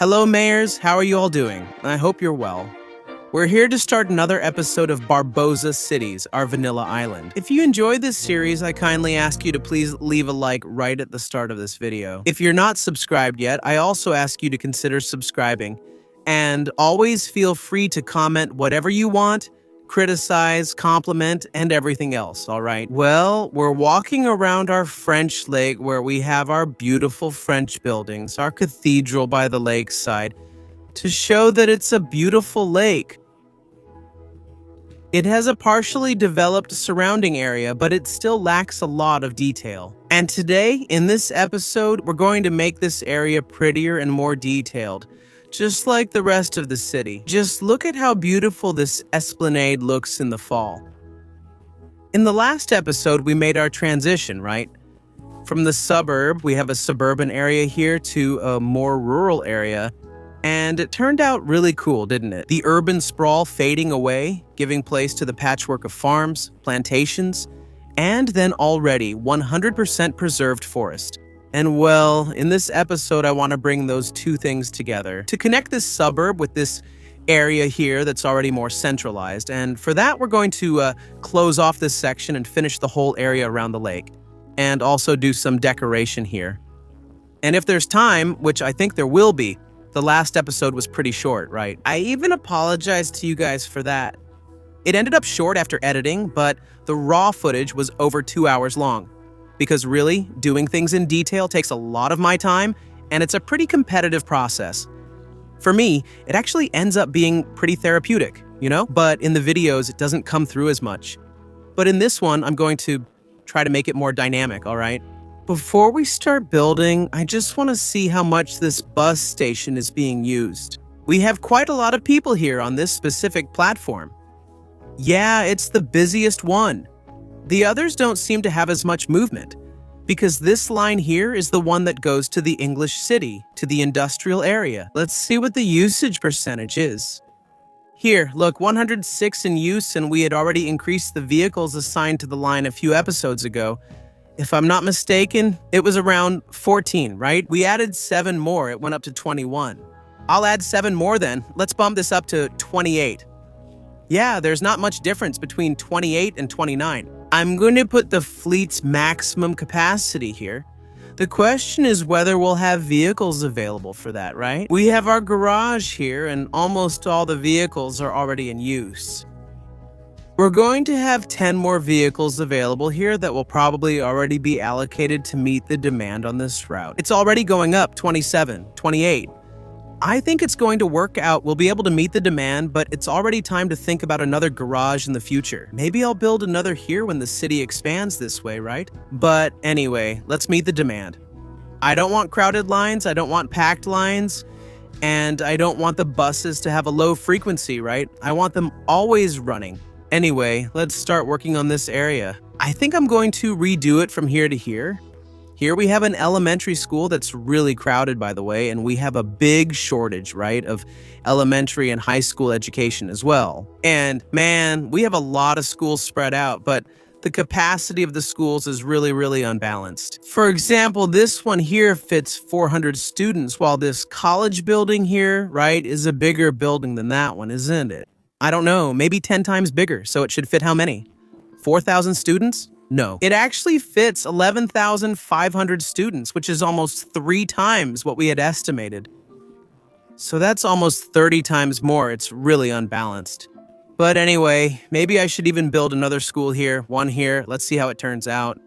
Hello, Mayors. How are you all doing? I hope you're well. We're here to start another episode of Barboza Cities, our vanilla island. If you enjoyed this series, I kindly ask you to please leave a like right at the start of this video. If you're not subscribed yet, I also ask you to consider subscribing. And always feel free to comment whatever you want, criticize, compliment, and everything else, all right? Well, we're walking around our French lake where we have our beautiful French buildings, our cathedral by the lakeside, to show that it's a beautiful lake. It has a partially developed surrounding area, but it still lacks a lot of detail. And today, in this episode, we're going to make this area prettier and more detailed, just like the rest of the city. Just look at how beautiful this esplanade looks in the fall. In the last episode, we made our transition, right? From the suburb, we have a suburban area here, to a more rural area. And it turned out really cool, didn't it? The urban sprawl fading away, giving place to the patchwork of farms, plantations, and then already 100% preserved forest. And well, in this episode, I want to bring those two things together to connect this suburb with this area here that's already more centralized. And for that, we're going to close off this section and finish the whole area around the lake, and also do some decoration here. And if there's time, which I think there will be, the last episode was pretty short, right? I even apologize to you guys for that. It ended up short after editing, but the raw footage was over 2 hours long. Because really, doing things in detail takes a lot of my time, and it's a pretty competitive process. For me, it actually ends up being pretty therapeutic, you know? But in the videos, it doesn't come through as much. But in this one, I'm going to try to make it more dynamic, all right? Before we start building, I just want to see how much this bus station is being used. We have quite a lot of people here on this specific platform. Yeah, it's the busiest one. The others don't seem to have as much movement, because this line here is the one that goes to the English city, to the industrial area. Let's see what the usage percentage is. Here, look, 106 in use, and we had already increased the vehicles assigned to the line a few episodes ago. If I'm not mistaken, it was around 14, right? We added 7 more, it went up to 21. I'll add 7 more then. Let's bump this up to 28. Yeah, there's not much difference between 28 and 29. I'm going to put the fleet's maximum capacity here. The question is whether we'll have vehicles available for that, right? We have our garage here, and almost all the vehicles are already in use. We're going to have 10 more vehicles available here that will probably already be allocated to meet the demand on this route. It's already going up 27, 28. I think it's going to work out. We'll be able to meet the demand, but it's already time to think about another garage in the future. Maybe I'll build another here when the city expands this way, right? But anyway, let's meet the demand. I don't want crowded lines, I don't want packed lines, and I don't want the buses to have a low frequency, right? I want them always running. Anyway, let's start working on this area. I think I'm going to redo it from here to here. Here we have an elementary school that's really crowded, by the way, and we have a big shortage, right, of elementary and high school education as well. And man, we have a lot of schools spread out, but the capacity of the schools is really unbalanced. For example, this one here fits 400 students, while this college building here, right, is a bigger building than that one, isn't it? I don't know, maybe 10 times bigger, so it should fit how many? 4,000 students? No. It actually fits 11,500 students, which is almost 3 times what we had estimated. So that's almost 30 times more. It's really unbalanced. But anyway, maybe I should even build another school here, one here. Let's see how it turns out.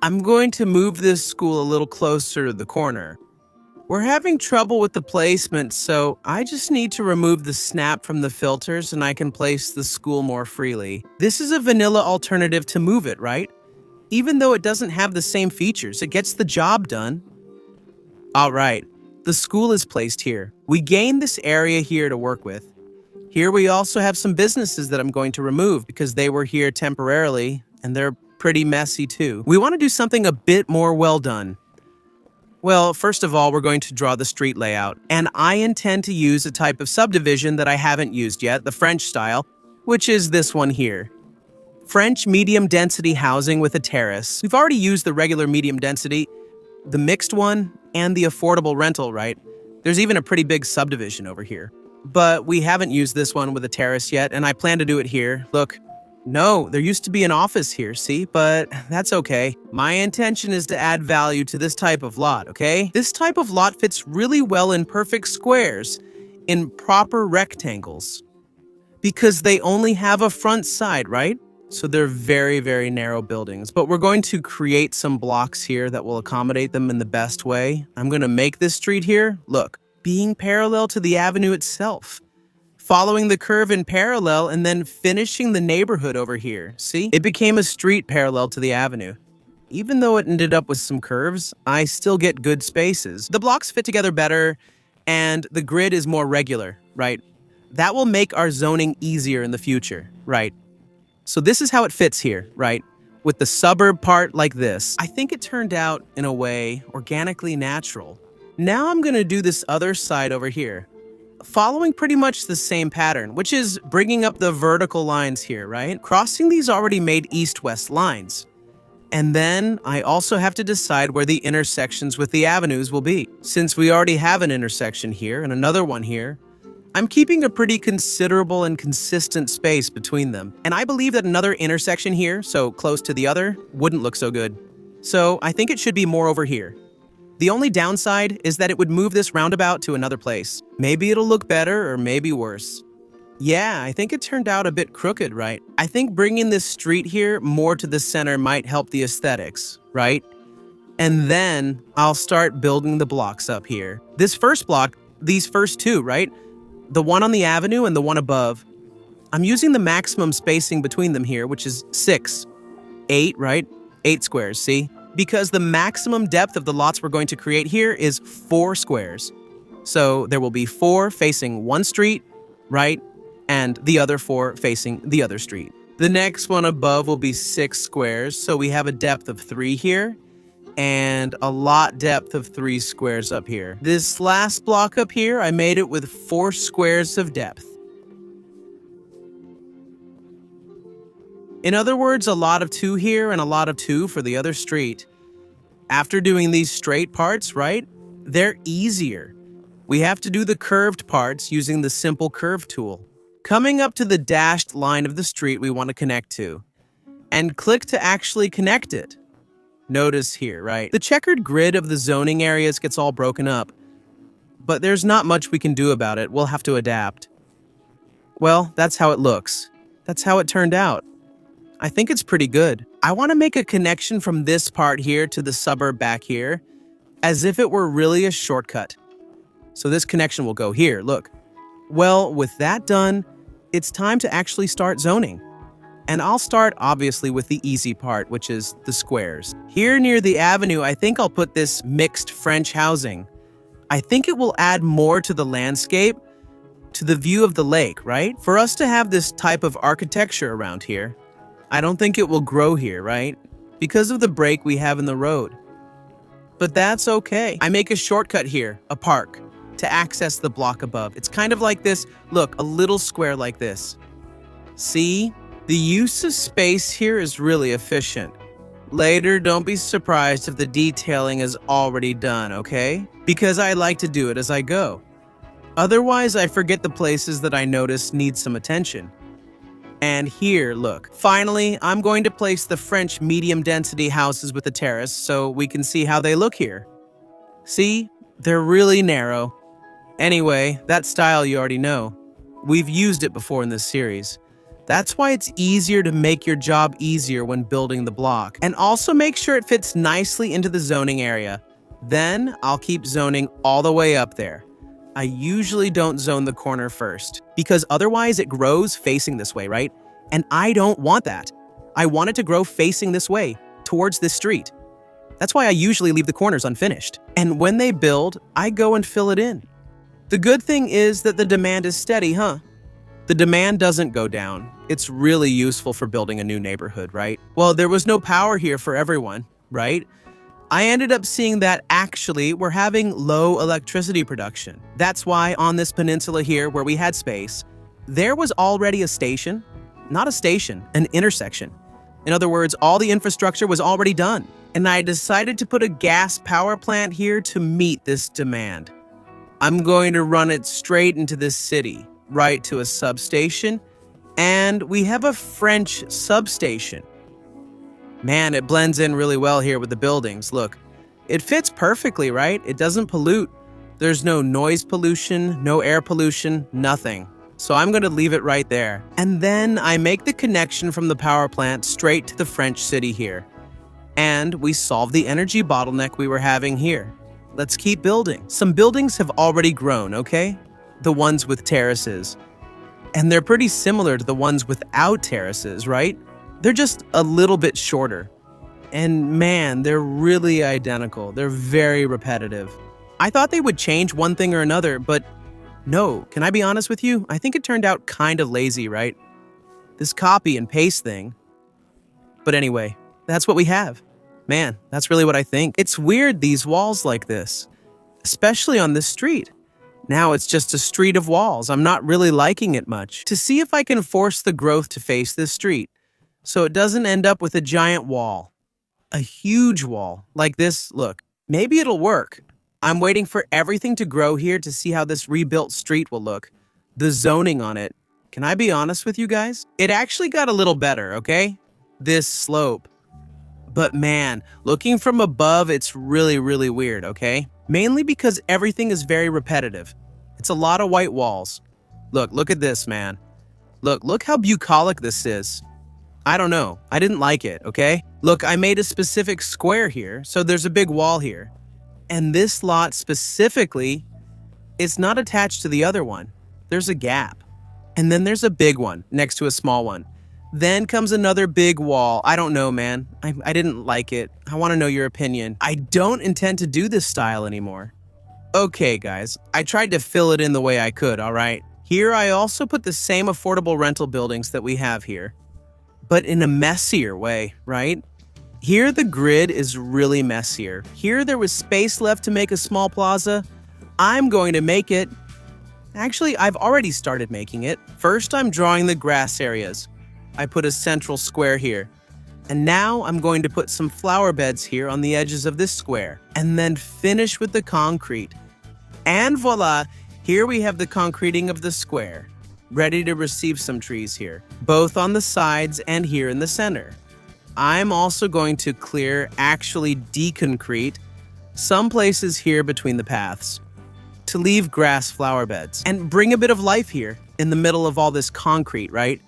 I'm going to move this school a little closer to the corner. We're having trouble with the placement, so I just need to remove the snap from the filters and I can place the school more freely. This is a vanilla alternative to move it, right? Even though it doesn't have the same features, it gets the job done. All right, the school is placed here. We gain this area here to work with. Here we also have some businesses that I'm going to remove because they were here temporarily and they're pretty messy too. We want to do something a bit more well done. Well, first of all, we're going to draw the street layout, and I intend to use a type of subdivision that I haven't used yet, the French style, which is this one here. French medium density housing with a terrace. We've already used the regular medium density, the mixed one, and the affordable rental, right? There's even a pretty big subdivision over here. But we haven't used this one with a terrace yet, and I plan to do it here. Look, no, there used to be an office here, see? But that's okay. My intention is to add value to this type of lot, okay? This type of lot fits really well in perfect squares, in proper rectangles, because they only have a front side, right? So they're very, very narrow buildings. But we're going to create some blocks here that will accommodate them in the best way. I'm going to make this street here, look, being parallel to the avenue itself, following the curve in parallel and then finishing the neighborhood over here. See? It became a street parallel to the avenue. Even though it ended up with some curves, I still get good spaces. The blocks fit together better and the grid is more regular, right? That will make our zoning easier in the future, right? So this is how it fits here, right? With the suburb part like this. I think it turned out, in a way, organically natural. Now I'm gonna do this other side over here, following pretty much the same pattern, which is bringing up the vertical lines here, right? Crossing these already made east-west lines. And then I also have to decide where the intersections with the avenues will be. Since we already have an intersection here and another one here, I'm keeping a pretty considerable and consistent space between them. And I believe that another intersection here, so close to the other, wouldn't look so good. So I think it should be more over here. The only downside is that it would move this roundabout to another place. Maybe it'll look better or maybe worse. Yeah, I think it turned out a bit crooked, right? I think bringing this street here more to the center might help the aesthetics, right? And then I'll start building the blocks up here. This first block, these first two, right? The one on the avenue and the one above. I'm using the maximum spacing between them here, which is 6. 8, right? 8 squares, see? Because the maximum depth of the lots we're going to create here is 4 squares. So there will be 4 facing one street, right? And the other 4 facing the other street. The next one above will be 6 squares, so we have a depth of 3 here, and a lot depth of 3 squares up here. This last block up here, I made it with 4 squares of depth. In other words, a lot of 2 here and a lot of 2 for the other street. After doing these straight parts, right, they're easier. We have to do the curved parts using the simple curve tool. Coming up to the dashed line of the street we want to connect to, and click to actually connect it. Notice here, right? The checkered grid of the zoning areas gets all broken up, but there's not much we can do about it. We'll have to adapt. Well, that's how it looks. That's how it turned out. I think it's pretty good. I want to make a connection from this part here to the suburb back here, as if it were really a shortcut. So this connection will go here, look. Well, with that done, it's time to actually start zoning. And I'll start, obviously, with the easy part, which is the squares. Here near the avenue, I think I'll put this mixed French housing. I think it will add more to the landscape, to the view of the lake, right? For us to have this type of architecture around here, I don't think it will grow here, right? Because of the break we have in the road. But that's okay. I make a shortcut here, a park, to access the block above. It's kind of like this, look, a little square like this. See? The use of space here is really efficient. Later, don't be surprised if the detailing is already done, okay? Because I like to do it as I go. Otherwise, I forget the places that I notice need some attention. And here, look. Finally, I'm going to place the French medium-density houses with a terrace so we can see how they look here. See? They're really narrow. Anyway, that style you already know. We've used it before in this series. That's why it's easier to make your job easier when building the block. And also make sure it fits nicely into the zoning area. Then I'll keep zoning all the way up there. I usually don't zone the corner first, because otherwise it grows facing this way, right? And I don't want that. I want it to grow facing this way, towards this street. That's why I usually leave the corners unfinished. And when they build, I go and fill it in. The good thing is that the demand is steady, huh? The demand doesn't go down. It's really useful for building a new neighborhood, right? Well, there was no power here for everyone, right? I ended up seeing that actually we're having low electricity production. That's why on this peninsula here where we had space, there was already a station, not a station, an intersection. In other words, all the infrastructure was already done. And I decided to put a gas power plant here to meet this demand. I'm going to run it straight into this city, right to a substation, and we have a French substation. Man, it blends in really well here with the buildings. Look, it fits perfectly, right? It doesn't pollute. There's no noise pollution, no air pollution, nothing. So I'm going to leave it right there. And then I make the connection from the power plant straight to the French city here. And we solve the energy bottleneck we were having here. Let's keep building. Some buildings have already grown, okay? The ones with terraces. And they're pretty similar to the ones without terraces, right? They're just a little bit shorter. And man, they're really identical. They're very repetitive. I thought they would change one thing or another, but no. Can I be honest with you? I think it turned out kind of lazy, right? This copy and paste thing. But anyway, that's what we have. Man, that's really what I think. It's weird, these walls like this, especially on this street. Now it's just a street of walls. I'm not really liking it much. To see if I can force the growth to face this street, so it doesn't end up with a giant wall. A huge wall, like this, look. Maybe it'll work. I'm waiting for everything to grow here to see how this rebuilt street will look. The zoning on it. Can I be honest with you guys? It actually got a little better, okay? This slope. But man, looking from above, it's really, really weird, okay? Mainly because everything is very repetitive. It's a lot of white walls. Look at this, man. Look how bucolic this is. I don't know. I didn't like it, okay? Look, I made a specific square here, so there's a big wall here. And this lot specifically is not attached to the other one. There's a gap. And then there's a big one next to a small one. Then comes another big wall. I don't know, man. I didn't like it. I want to know your opinion. I don't intend to do this style anymore. Okay, guys. I tried to fill it in the way I could, all right? Here I also put the same affordable rental buildings that we have here, but in a messier way, right? Here the grid is really messier. Here there was space left to make a small plaza. I'm going to make it. Actually, I've already started making it. First, I'm drawing the grass areas. I put a central square here. And now I'm going to put some flower beds here on the edges of this square, and then finish with the concrete. And voila, here we have the concreting of the square, ready to receive some trees here, both on the sides and here in the center. I'm also going to actually deconcrete some places here between the paths to leave grass flower beds and bring a bit of life here in the middle of all this concrete, right?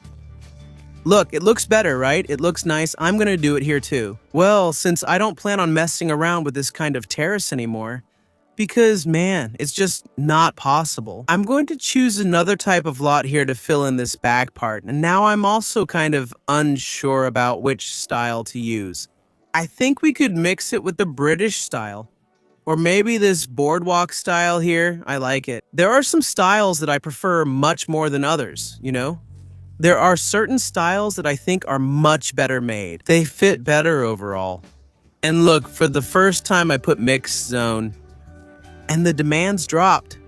Look, it looks better, right? It looks nice. I'm going to do it here too. Well, since I don't plan on messing around with this kind of terrace anymore, because man, it's just not possible. I'm going to choose another type of lot here to fill in this back part, and now I'm also kind of unsure about which style to use. I think we could mix it with the British style, or maybe this boardwalk style here. I like it. There are some styles that I prefer much more than others, you know? There are certain styles that I think are much better made. They fit better overall. And look, for the first time I put mixed zone, and the demands dropped.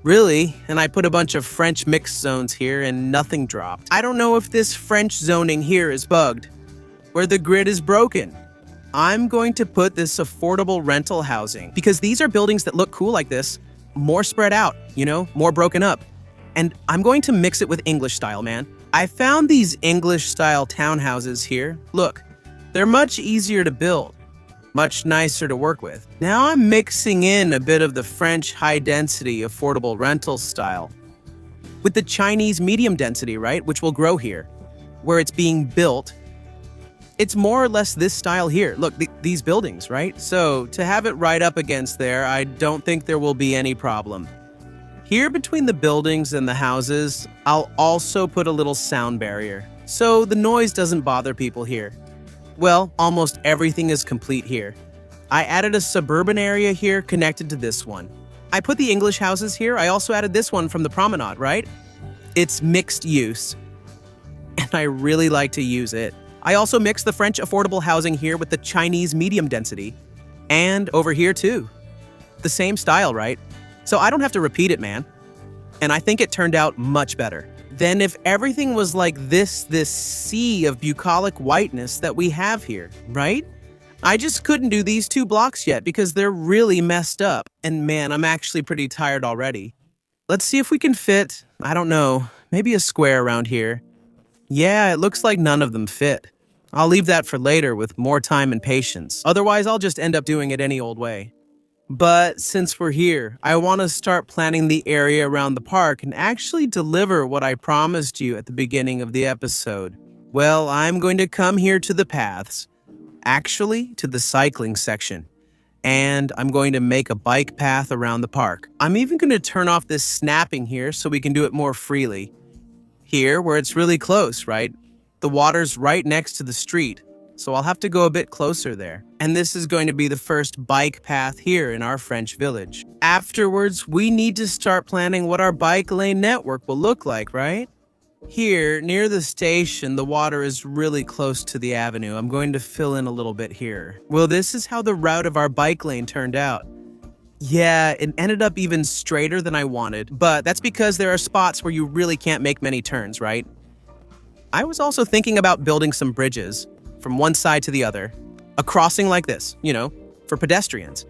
Really? And I put a bunch of French mixed zones here and nothing dropped. I don't know if this French zoning here is bugged, where the grid is broken. I'm going to put this affordable rental housing, because these are buildings that look cool like this, more spread out, you know, more broken up. And I'm going to mix it with English style, man. I found these English style townhouses here. Look, they're much easier to build. Much nicer to work with. Now I'm mixing in a bit of the French high-density affordable rental style with the Chinese medium density, right, which will grow here, where it's being built. It's more or less this style here. Look, these buildings, right? So to have it right up against there, I don't think there will be any problem. Here between the buildings and the houses, I'll also put a little sound barrier, so the noise doesn't bother people here. Well, almost everything is complete here. I added a suburban area here connected to this one. I put the English houses here. I also added this one from the promenade, right? It's mixed use, and I really like to use it. I also mixed the French affordable housing here with the Chinese medium density, and over here too. The same style, right? So I don't have to repeat it, man. And I think it turned out much better. Then if everything was like this sea of bucolic whiteness that we have here, right? I just couldn't do these 2 blocks yet because they're really messed up. And man, I'm actually pretty tired already. Let's see if we can fit, I don't know, maybe a square around here. Yeah, it looks like none of them fit. I'll leave that for later with more time and patience. Otherwise, I'll just end up doing it any old way. But since we're here, I want to start planning the area around the park and actually deliver what I promised you at the beginning of the episode. Well, I'm going to come here to the paths, actually to the cycling section, and I'm going to make a bike path around the park. I'm even going to turn off this snapping here so we can do it more freely. Here, where it's really close, right? The water's right next to the street, so I'll have to go a bit closer there. And this is going to be the first bike path here in our French village. Afterwards, we need to start planning what our bike lane network will look like, right? Here, near the station, the water is really close to the avenue. I'm going to fill in a little bit here. Well, this is how the route of our bike lane turned out. Yeah, it ended up even straighter than I wanted, but that's because there are spots where you really can't make many turns, right? I was also thinking about building some bridges from one side to the other. A crossing like this, for pedestrians.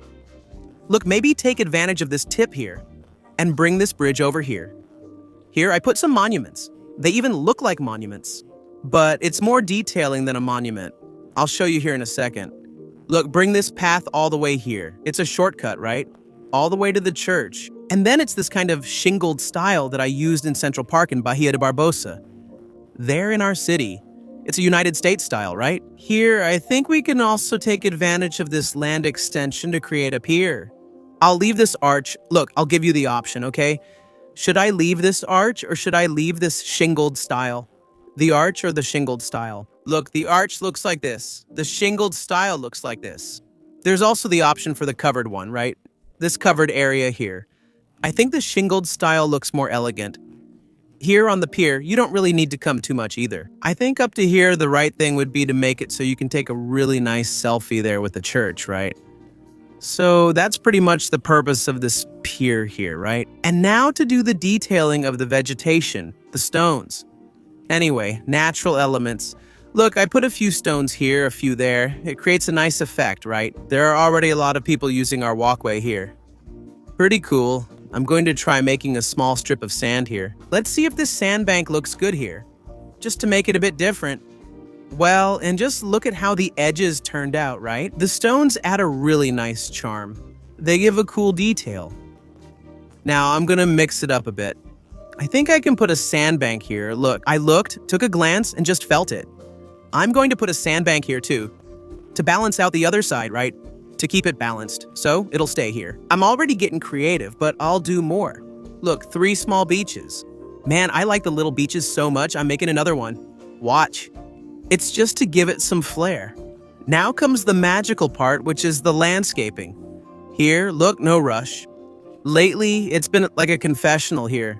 Look, maybe take advantage of this tip here and bring this bridge over here. Here, I put some monuments. They even look like monuments, but it's more detailing than a monument. I'll show you here in a second. Look, bring this path all the way here. It's a shortcut, right? All the way to the church. And then it's this kind of shingled style that I used in Central Park in Bahia de Barbosa. There in our city. It's a United States style, right? Here, I think we can also take advantage of this land extension to create a pier. I'll leave this arch. Look, I'll give you the option, okay? Should I leave this arch or should I leave this shingled style? The arch or the shingled style? Look, the arch looks like this. The shingled style looks like this. There's also the option for the covered one, right? This covered area here. I think the shingled style looks more elegant. Here on the pier, you don't really need to come too much either. I think up to here, the right thing would be to make it so you can take a really nice selfie there with the church, right? So that's pretty much the purpose of this pier here, right? And now to do the detailing of the vegetation, the stones. Anyway, natural elements. Look, I put a few stones here, a few there. It creates a nice effect, right? There are already a lot of people using our walkway here. Pretty cool. I'm going to try making a small strip of sand here. Let's see if this sandbank looks good here. Just to make it a bit different. Well, and just look at how the edges turned out, right? The stones add a really nice charm. They give a cool detail. Now, I'm gonna mix it up a bit. I think I can put a sandbank here. Look, I looked, took a glance, and just felt it. I'm going to put a sandbank here too, to balance out the other side, right? To keep it balanced, so it'll stay here. I'm already getting creative, but I'll do more. Look, 3 small beaches. Man, I like the little beaches so much, I'm making another one. Watch. It's just to give it some flair. Now comes the magical part, which is the landscaping. Here, look, no rush. Lately, it's been like a confessional here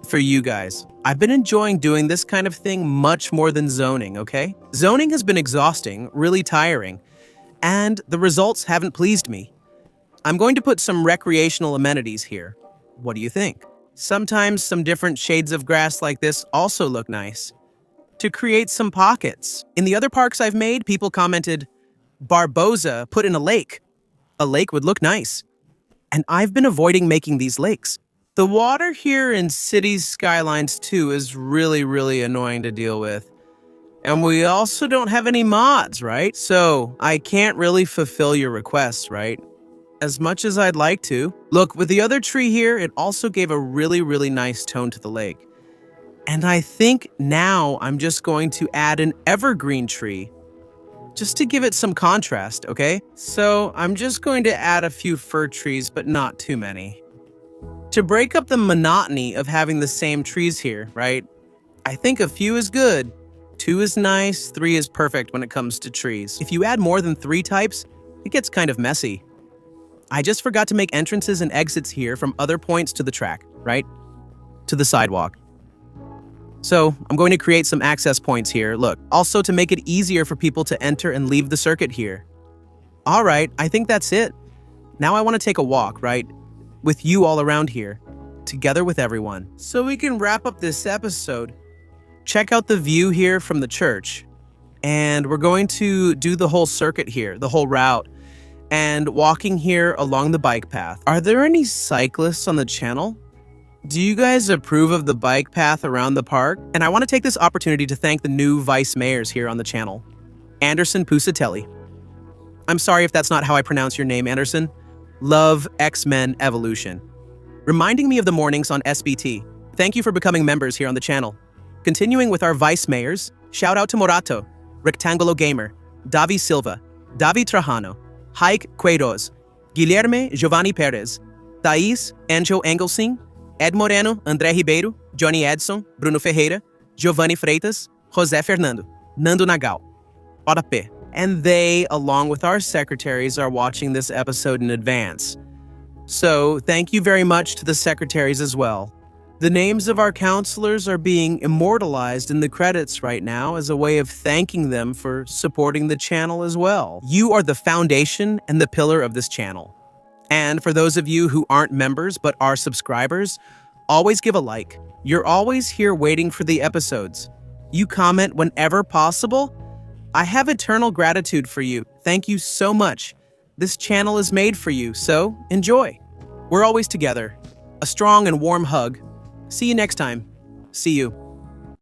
for you guys. I've been enjoying doing this kind of thing much more than zoning, okay? Zoning has been exhausting, really tiring, and the results haven't pleased me. I'm going to put some recreational amenities here. What do you think? Sometimes some different shades of grass like this also look nice. To create some pockets. In the other parks I've made, people commented, Barbosa put in a lake. A lake would look nice. And I've been avoiding making these lakes. The water here in Cities Skylines 2 is really annoying to deal with. And we also don't have any mods, right? So I can't really fulfill your requests, right? As much as I'd like to. Look, with the other tree here, it also gave a really nice tone to the lake. And I think now I'm just going to add an evergreen tree just to give it some contrast, okay? So I'm just going to add a few fir trees, but not too many. To break up the monotony of having the same trees here, right? I think a few is good. 2 is nice, 3 is perfect when it comes to trees. If you add more than 3 types, it gets kind of messy. I just forgot to make entrances and exits here from other points to the track, right? To the sidewalk. So I'm going to create some access points here, look. Also to make it easier for people to enter and leave the circuit here. All right, I think that's it. Now I want to take a walk, right? With you all around here, together with everyone. So we can wrap up this episode. Check out the view here from the church. And we're going to do the whole circuit here, the whole route, and walking here along the bike path. Are there any cyclists on the channel? Do you guys approve of the bike path around the park? And I want to take this opportunity to thank the new vice mayors here on the channel, Anderson Pusatelli. I'm sorry if that's not how I pronounce your name, Anderson. Love X-Men Evolution. Reminding me of the mornings on SBT. Thank you for becoming members here on the channel. Continuing with our vice mayors, shout out to Morato, Rectangulo Gamer, Davi Silva, Davi Trajano, Haik Queiroz, Guilherme Giovanni Perez, Thais Angel Engelsing, Ed Moreno, André Ribeiro, Johnny Edson, Bruno Ferreira, Giovanni Freitas, José Fernando, Nando Nagal, Ora P. And they, along with our secretaries, are watching this episode in advance. So thank you very much to the secretaries as well. The names of our counselors are being immortalized in the credits right now as a way of thanking them for supporting the channel as well. You are the foundation and the pillar of this channel. And for those of you who aren't members but are subscribers, always give a like. You're always here waiting for the episodes. You comment whenever possible. I have eternal gratitude for you. Thank you so much. This channel is made for you, so enjoy. We're always together. A strong and warm hug. See you next time. See you.